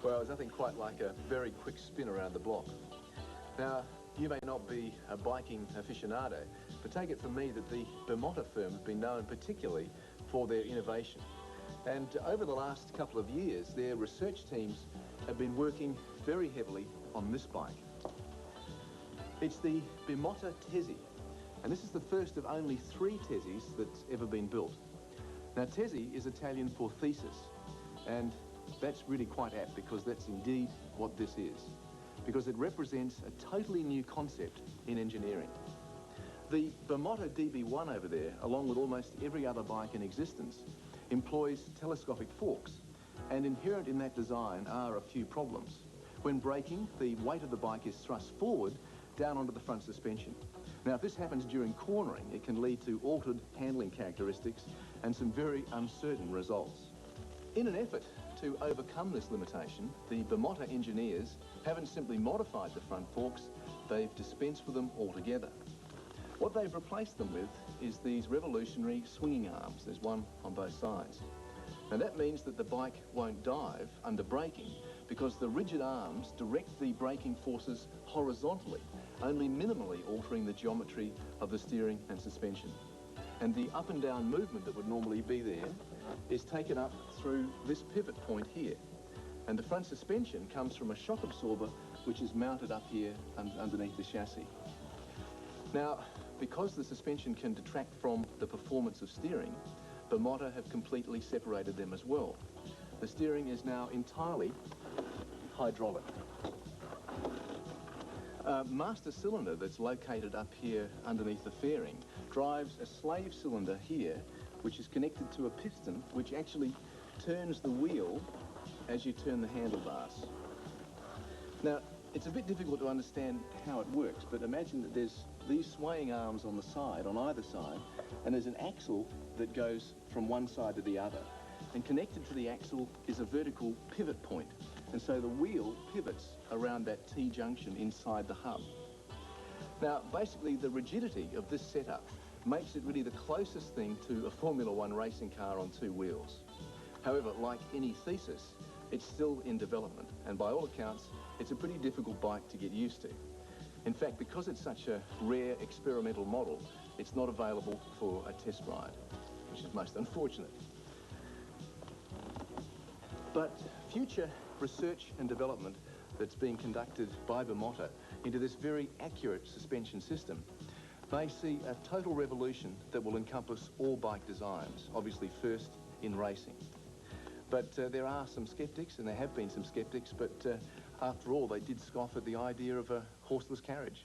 Well, it's nothing quite like a very quick spin around the block. Now, you may not be a biking aficionado, but take it from me that the Bimota firm have been known particularly for their innovation. And over the last couple of years, their research teams have been working very heavily on this bike. It's the Bimota Tesi, and this is the first of only 3 Tesis that's ever been built. Now, Tesi is Italian for thesis, and that's really quite apt because that's indeed what this is, because it represents a totally new concept in engineering. The Bimota DB1 over there, along with almost every other bike in existence, employs telescopic forks, and inherent in that design are a few problems. When braking, the weight of the bike is thrust forward down onto the front suspension. Now, if this happens during cornering, it can lead to altered handling characteristics and some very uncertain results. In an effort to overcome this limitation, the Bimota engineers haven't simply modified the front forks, they've dispensed with them altogether. What they've replaced them with is these revolutionary swinging arms. There's one on both sides. Now, that means that the bike won't dive under braking because the rigid arms direct the braking forces horizontally, only minimally altering the geometry of the steering and suspension. And the up and down movement that would normally be there is taken up through this pivot point here. And the front suspension comes from a shock absorber which is mounted up here underneath the chassis. Now, because the suspension can detract from the performance of steering, Bimota have completely separated them as well. The steering is now entirely hydraulic. A master cylinder that's located up here underneath the fairing drives a slave cylinder here, which is connected to a piston which actually turns the wheel as you turn the handlebars. Now, it's a bit difficult to understand how it works, but imagine that there's these swaying arms on the side, on either side, and there's an axle that goes from one side to the other. And connected to the axle is a vertical pivot point. And so the wheel pivots around that T-junction inside the hub. Now, basically, the rigidity of this setup makes it really the closest thing to a Formula One racing car on 2 wheels. However, like any thesis, it's still in development, and by all accounts, it's a pretty difficult bike to get used to. In fact, because it's such a rare experimental model, it's not available for a test ride, which is most unfortunate. But future research and development that's being conducted by Bimota into this very accurate suspension system may see a total revolution that will encompass all bike designs, obviously first in racing. But there are some skeptics, and there have been some skeptics, but after all, they did scoff at the idea of a horseless carriage.